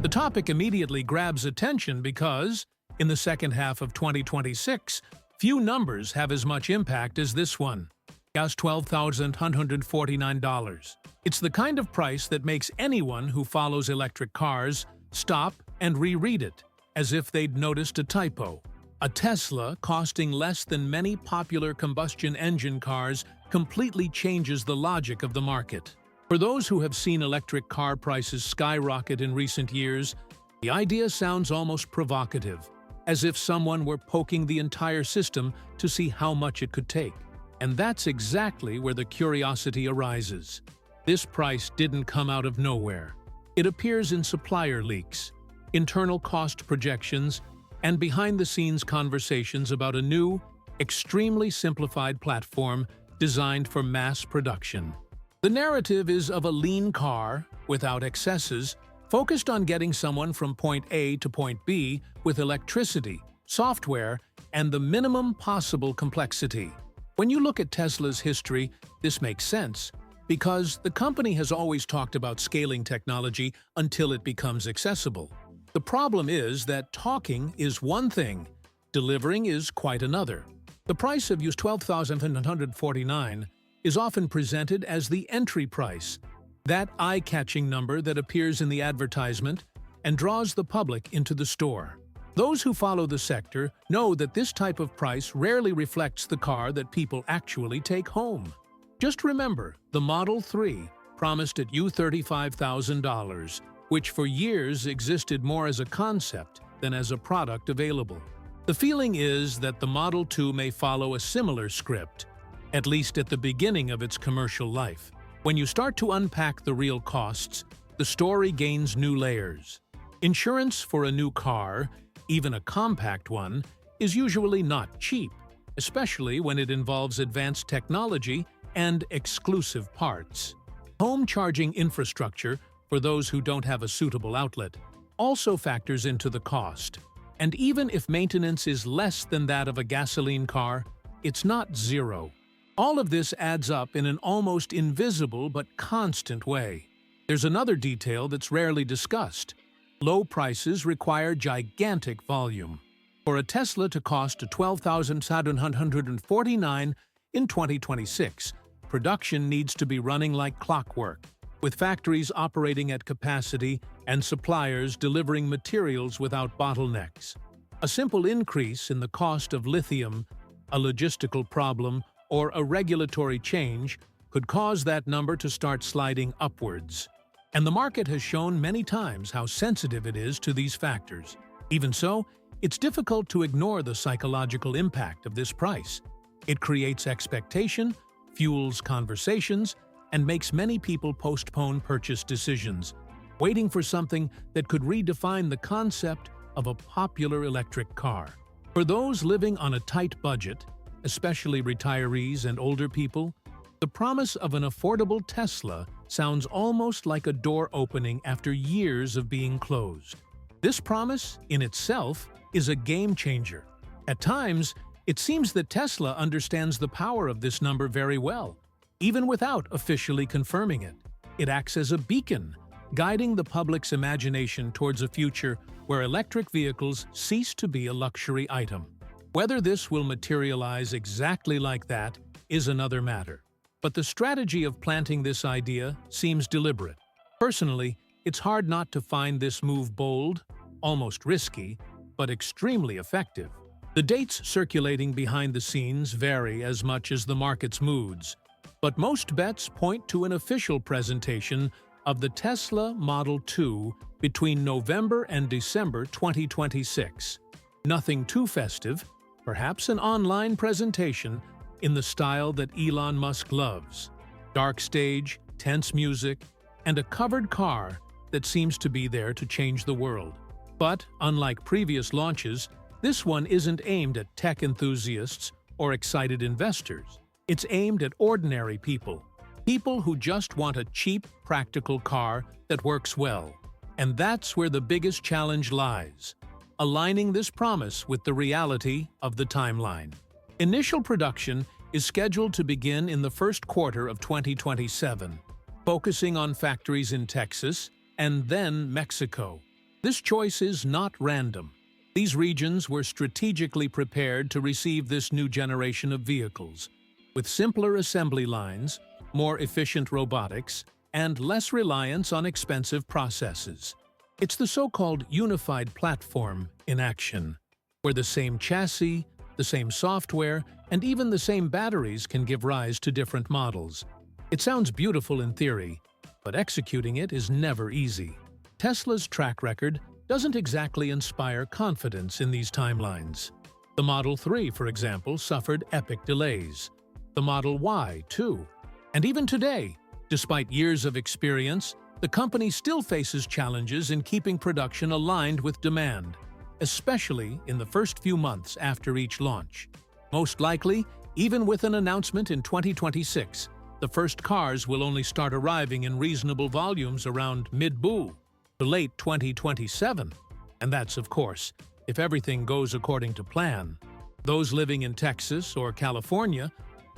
The topic immediately grabs attention because, in the second half of 2026, few numbers have as much impact as this one. Just $12,149. It's the kind of price that makes anyone who follows electric cars stop and reread it, as if they'd noticed a typo. A Tesla costing less than many popular combustion engine cars completely changes the logic of the market. For those who have seen electric car prices skyrocket in recent years, the idea sounds almost provocative, as if someone were poking the entire system to see how much it could take. And that's exactly where the curiosity arises. This price didn't come out of nowhere. It appears in supplier leaks, internal cost projections, and behind-the-scenes conversations about a new, extremely simplified platform designed for mass production. The narrative is of a lean car, without excesses, focused on getting someone from point A to point B with electricity, software, and the minimum possible complexity. When you look at Tesla's history, this makes sense, because the company has always talked about scaling technology until it becomes accessible. The problem is that talking is one thing, delivering is quite another. The price of $12,149 is often presented as the entry price, that eye-catching number that appears in the advertisement and draws the public into the store. Those who follow the sector know that this type of price rarely reflects the car that people actually take home. Just remember, the Model 3 promised at $35,000, which for years existed more as a concept than as a product available. The feeling is that the Model 2 may follow a similar script, at least at the beginning of its commercial life. When you start to unpack the real costs, the story gains new layers. Insurance for a new car, even a compact one, is usually not cheap, especially when it involves advanced technology and exclusive parts. Home charging infrastructure, for those who don't have a suitable outlet, also factors into the cost. And even if maintenance is less than that of a gasoline car, it's not zero. All of this adds up in an almost invisible but constant way. There's another detail that's rarely discussed. Low prices require gigantic volume. For a Tesla to cost $12,749 in 2026, production needs to be running like clockwork, with factories operating at capacity and suppliers delivering materials without bottlenecks. A simple increase in the cost of lithium, a logistical problem, or a regulatory change could cause that number to start sliding upwards. And the market has shown many times how sensitive it is to these factors. Even so, it's difficult to ignore the psychological impact of this price. It creates expectation, fuels conversations, and makes many people postpone purchase decisions, waiting for something that could redefine the concept of a popular electric car. For those living on a tight budget, especially retirees and older people, the promise of an affordable Tesla sounds almost like a door opening after years of being closed. This promise, in itself, is a game changer. At times, it seems that Tesla understands the power of this number very well, even without officially confirming it. It acts as a beacon, guiding the public's imagination towards a future where electric vehicles cease to be a luxury item. Whether this will materialize exactly like that is another matter. But the strategy of planting this idea seems deliberate. Personally, it's hard not to find this move bold, almost risky, but extremely effective. The dates circulating behind the scenes vary as much as the market's moods, but most bets point to an official presentation of the Tesla Model 2 between November and December 2026. Nothing too festive, perhaps an online presentation in the style that Elon Musk loves. Dark stage, tense music, and a covered car that seems to be there to change the world. But, unlike previous launches, this one isn't aimed at tech enthusiasts or excited investors. It's aimed at ordinary people. People who just want a cheap, practical car that works well. And that's where the biggest challenge lies: aligning this promise with the reality of the timeline. Initial production is scheduled to begin in the first quarter of 2027, focusing on factories in Texas and then Mexico. This choice is not random. These regions were strategically prepared to receive this new generation of vehicles, with simpler assembly lines, more efficient robotics, and less reliance on expensive processes. It's the so-called unified platform in action, where the same chassis, the same software, and even the same batteries can give rise to different models. It sounds beautiful in theory, but executing it is never easy. Tesla's track record doesn't exactly inspire confidence in these timelines. The Model 3, for example, suffered epic delays. The Model Y, too. And even today, despite years of experience, the company still faces challenges in keeping production aligned with demand, especially in the first few months after each launch. Most likely, even with an announcement in 2026, the first cars will only start arriving in reasonable volumes around mid-boo to late 2027. And that's, of course, if everything goes according to plan. Those living in Texas or California,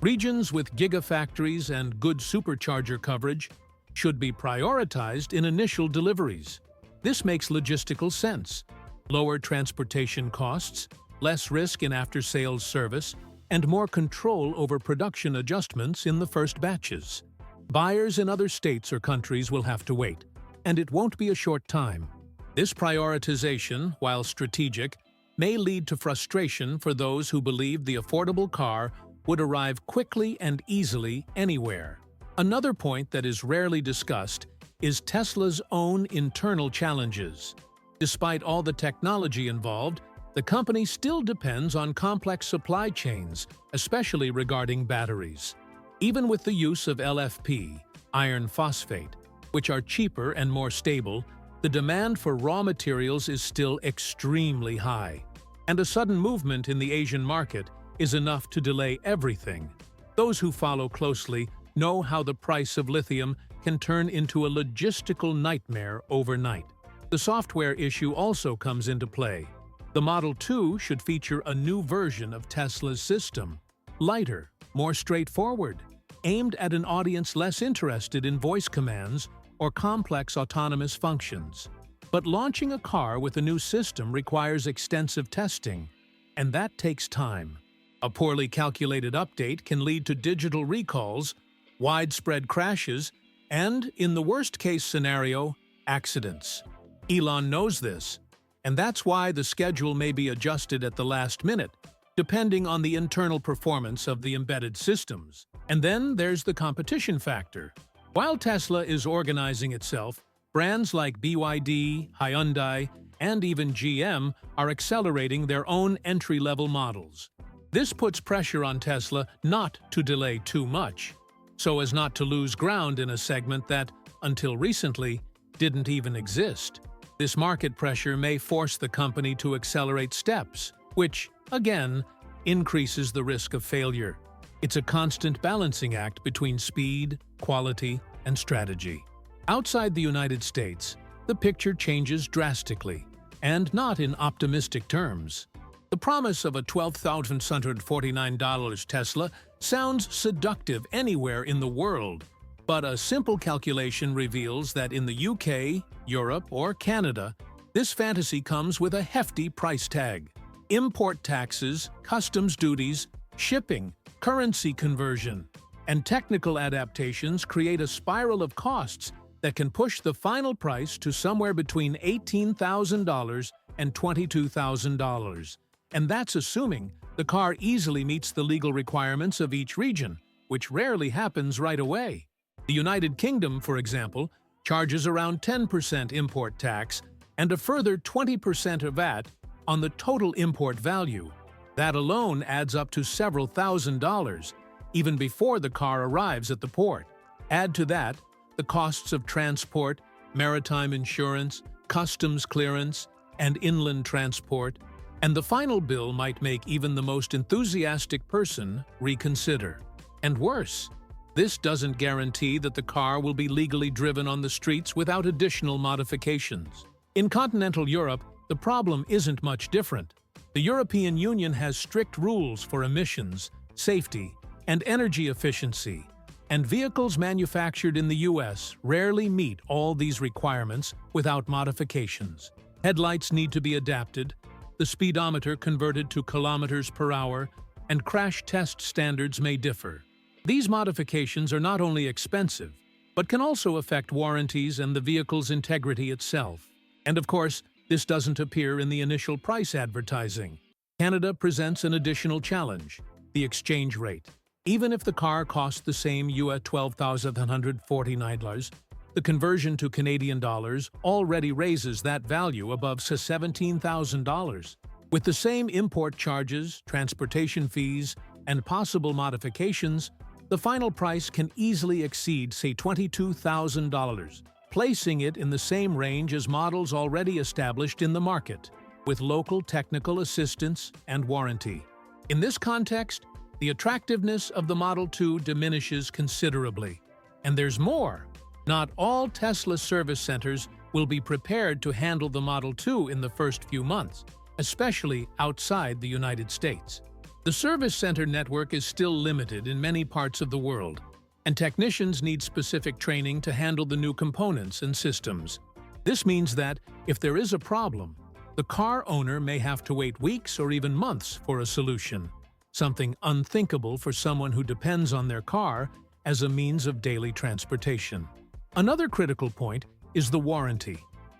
regions with gigafactories and good supercharger coverage, should be prioritized in initial deliveries. This makes logistical sense. Lower transportation costs, less risk in after-sales service, and more control over production adjustments in the first batches. Buyers in other states or countries will have to wait, and it won't be a short time. This prioritization, while strategic, may lead to frustration for those who believe the affordable car would arrive quickly and easily anywhere. Another point that is rarely discussed is Tesla's own internal challenges. Despite all the technology involved, the company still depends on complex supply chains, especially regarding batteries. Even with the use of LFP, iron phosphate, which are cheaper and more stable, the demand for raw materials is still extremely high, and a sudden movement in the Asian market is enough to delay everything. Those who follow closely know how the price of lithium can turn into a logistical nightmare overnight. The software issue also comes into play. The Model 2 should feature a new version of Tesla's system, lighter, more straightforward, aimed at an audience less interested in voice commands or complex autonomous functions. But launching a car with a new system requires extensive testing, and that takes time. A poorly calculated update can lead to digital recalls, widespread crashes, and, in the worst-case scenario, accidents. Elon knows this, and that's why the schedule may be adjusted at the last minute, depending on the internal performance of the embedded systems. And then there's the competition factor. While Tesla is organizing itself, brands like BYD, Hyundai, and even GM are accelerating their own entry-level models. This puts pressure on Tesla not to delay too much, so as not to lose ground in a segment that, until recently, didn't even exist. This market pressure may force the company to accelerate steps, which, again, increases the risk of failure. It's a constant balancing act between speed, quality, and strategy. Outside the United States, the picture changes drastically, and not in optimistic terms. The promise of a $12,649 Tesla sounds seductive anywhere in the world, but a simple calculation reveals that in the UK, Europe, or Canada, this fantasy comes with a hefty price tag. Import taxes, customs duties, shipping, currency conversion, and technical adaptations create a spiral of costs that can push the final price to somewhere between $18,000 and $22,000. And that's assuming the car easily meets the legal requirements of each region, which rarely happens right away. The United Kingdom, for example, charges around 10% import tax and a further 20% of VAT on the total import value. That alone adds up to several $1,000s, even before the car arrives at the port. Add to that the costs of transport, maritime insurance, customs clearance, and inland transport, and the final bill might make even the most enthusiastic person reconsider. And worse, this doesn't guarantee that the car will be legally driven on the streets without additional modifications. In continental Europe, the problem isn't much different. The European Union has strict rules for emissions, safety, and energy efficiency, and vehicles manufactured in the US rarely meet all these requirements without modifications. Headlights need to be adapted, the speedometer converted to kilometers per hour, and crash test standards may differ. These modifications are not only expensive, but can also affect warranties and the vehicle's integrity itself. And of course, this doesn't appear in the initial price advertising. Canada presents an additional challenge: the exchange rate. Even if the car costs the same US $12,149, the conversion to Canadian dollars already raises that value above $17,000. With the same import charges, transportation fees, and possible modifications, the final price can easily exceed, say, $22,000, placing it in the same range as models already established in the market, with local technical assistance and warranty. In this context, the attractiveness of the Model 2 diminishes considerably. And there's more. Not all Tesla service centers will be prepared to handle the Model 2 in the first few months, especially outside the United States. The service center network is still limited in many parts of the world, and technicians need specific training to handle the new components and systems. This means that, if there is a problem, the car owner may have to wait weeks or even months for a solution, something unthinkable for someone who depends on their car as a means of daily transportation. Another critical point is the warranty.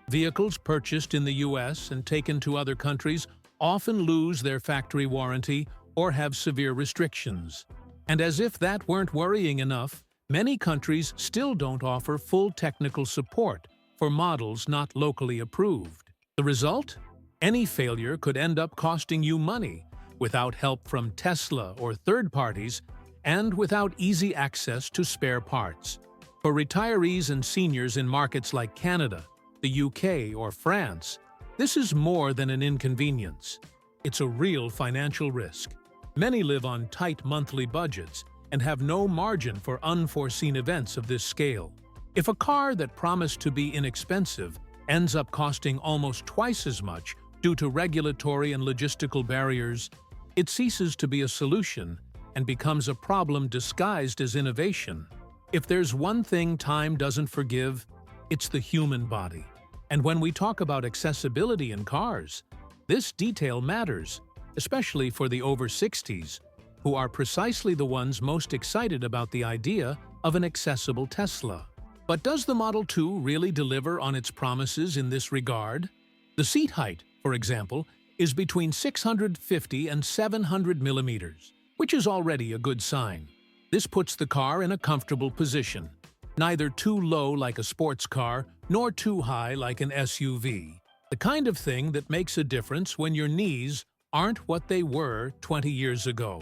Vehicles purchased in the US and taken to other countries often lose their factory warranty or have severe restrictions. And as if that weren't worrying enough, many countries still don't offer full technical support for models not locally approved. The result? Any failure could end up costing you money, without help from Tesla or third parties, and without easy access to spare parts. For retirees and seniors in markets like Canada, the UK, or France, this is more than an inconvenience. It's a real financial risk. Many live on tight monthly budgets and have no margin for unforeseen events of this scale. If a car that promised to be inexpensive ends up costing almost twice as much due to regulatory and logistical barriers, it ceases to be a solution and becomes a problem disguised as innovation. If there's one thing time doesn't forgive, it's the human body. And when we talk about accessibility in cars, this detail matters, especially for the over 60s, who are precisely the ones most excited about the idea of an accessible Tesla. But does the Model 2 really deliver on its promises in this regard? The seat height, for example, is between 650 and 700 millimeters, which is already a good sign. This puts the car in a comfortable position, neither too low like a sports car, nor too high like an SUV. The kind of thing that makes a difference when your knees aren't what they were 20 years ago.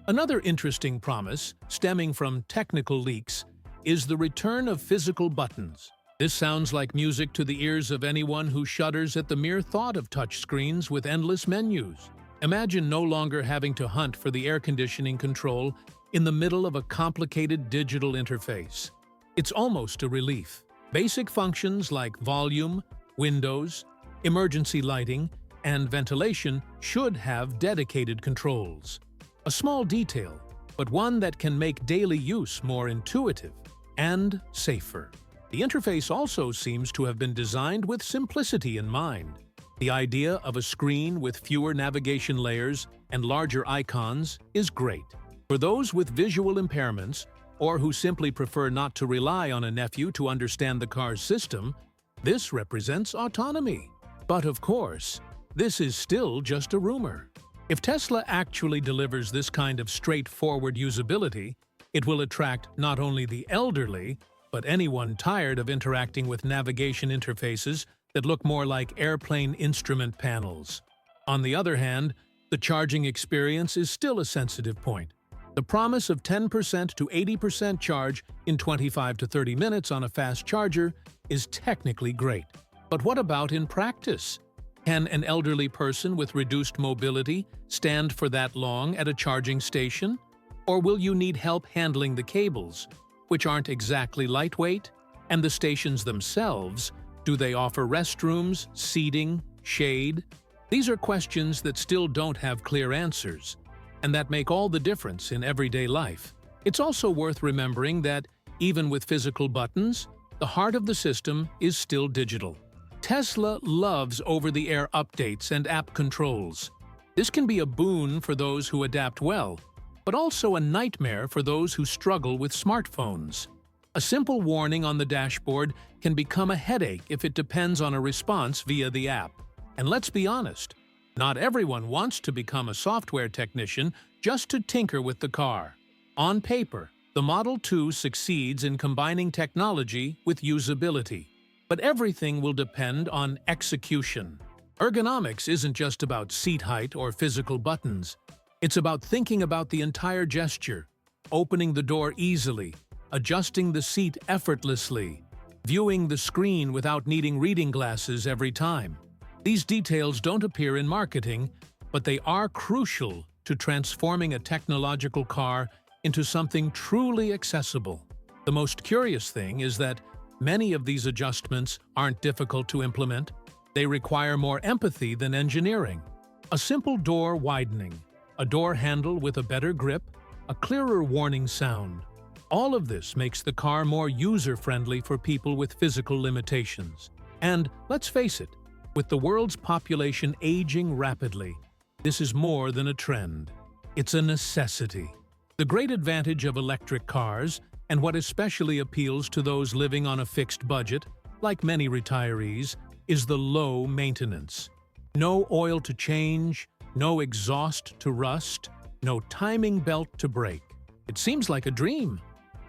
Another interesting promise, stemming from technical leaks, is the return of physical buttons. This sounds like music to the ears of anyone who shudders at the mere thought of touchscreens with endless menus. Imagine no longer having to hunt for the air conditioning control in the middle of a complicated digital interface. It's almost a relief. Basic functions like volume, windows, emergency lighting, and ventilation should have dedicated controls. A small detail, but one that can make daily use more intuitive and safer. The interface also seems to have been designed with simplicity in mind. The idea of a screen with fewer navigation layers and larger icons is great. For those with visual impairments, or who simply prefer not to rely on a nephew to understand the car's system, this represents autonomy. But of course, this is still just a rumor. If Tesla actually delivers this kind of straightforward usability, it will attract not only the elderly, but anyone tired of interacting with navigation interfaces that look more like airplane instrument panels. On the other hand, the charging experience is still a sensitive point. The promise of 10% to 80% charge in 25 to 30 minutes on a fast charger is technically great. But what about in practice? Can an elderly person with reduced mobility stand for that long at a charging station? Or will you need help handling the cables, which aren't exactly lightweight? And the stations themselves, do they offer restrooms, seating, shade? These are questions that still don't have clear answers, and that make all the difference in everyday life. It's also worth remembering that, even with physical buttons, the heart of the system is still digital. Tesla loves over-the-air updates and app controls. This can be a boon for those who adapt well, but also a nightmare for those who struggle with smartphones. A simple warning on the dashboard can become a headache if it depends on a response via the app. And let's be honest, not everyone wants to become a software technician just to tinker with the car. On paper, the Model 2 succeeds in combining technology with usability. But everything will depend on execution. Ergonomics isn't just about seat height or physical buttons. It's about thinking about the entire gesture, opening the door easily, adjusting the seat effortlessly, viewing the screen without needing reading glasses every time. These details don't appear in marketing, but they are crucial to transforming a technological car into something truly accessible. The most curious thing is that many of these adjustments aren't difficult to implement. They require more empathy than engineering. A simple door widening, a door handle with a better grip, a clearer warning sound. All of this makes the car more user-friendly for people with physical limitations. And let's face it, with the world's population aging rapidly, this is more than a trend. It's a necessity. The great advantage of electric cars, and what especially appeals to those living on a fixed budget, like many retirees, is the low maintenance. No oil to change, no exhaust to rust, no timing belt to break. It seems like a dream.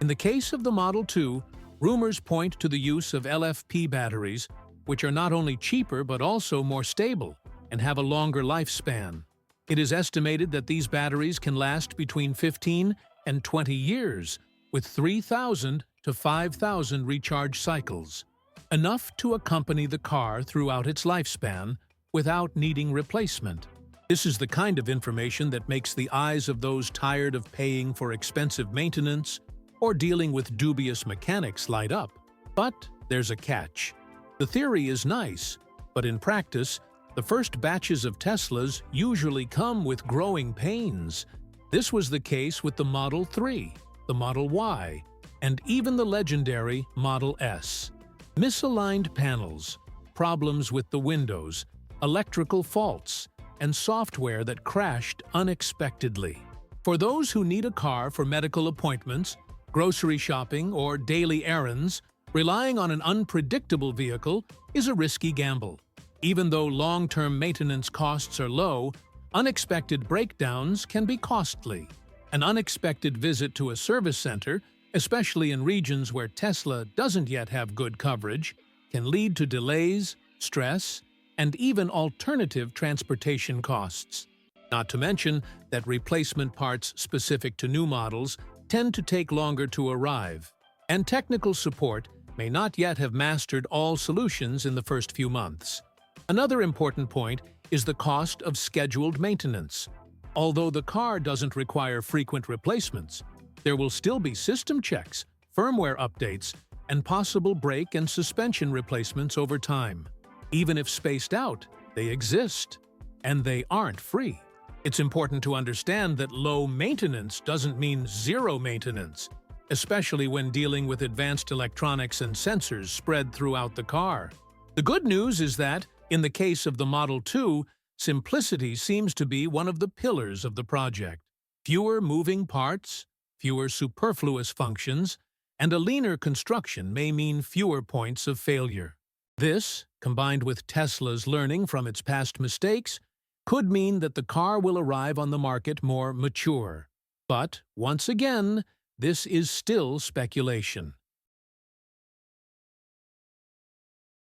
In the case of the Model 2, rumors point to the use of LFP batteries, which are not only cheaper but also more stable and have a longer lifespan. It is estimated that these batteries can last between 15 and 20 years, with 3,000 to 5,000 recharge cycles, enough to accompany the car throughout its lifespan without needing replacement. This is the kind of information that makes the eyes of those tired of paying for expensive maintenance or dealing with dubious mechanics light up. But there's a catch. The theory is nice, but in practice, the first batches of Teslas usually come with growing pains. This was the case with the Model 3, the Model Y, and even the legendary Model S. Misaligned panels, problems with the windows, electrical faults, and software that crashed unexpectedly. For those who need a car for medical appointments, grocery shopping, or daily errands, relying on an unpredictable vehicle is a risky gamble. Even though long-term maintenance costs are low, unexpected breakdowns can be costly. An unexpected visit to a service center, especially in regions where Tesla doesn't yet have good coverage, can lead to delays, stress, and even alternative transportation costs. Not to mention that replacement parts specific to new models tend to take longer to arrive, and technical support may not yet have mastered all solutions in the first few months. Another important point is the cost of scheduled maintenance. Although the car doesn't require frequent replacements, there will still be system checks, firmware updates, and possible brake and suspension replacements over time. Even if spaced out, they exist, and they aren't free. It's important to understand that low maintenance doesn't mean zero maintenance, especially when dealing with advanced electronics and sensors spread throughout the car. The good news is that, in the case of the Model 2, simplicity seems to be one of the pillars of the project. Fewer moving parts, fewer superfluous functions, and a leaner construction may mean fewer points of failure. This, combined with Tesla's learning from its past mistakes, could mean that the car will arrive on the market more mature. But, once again, this is still speculation.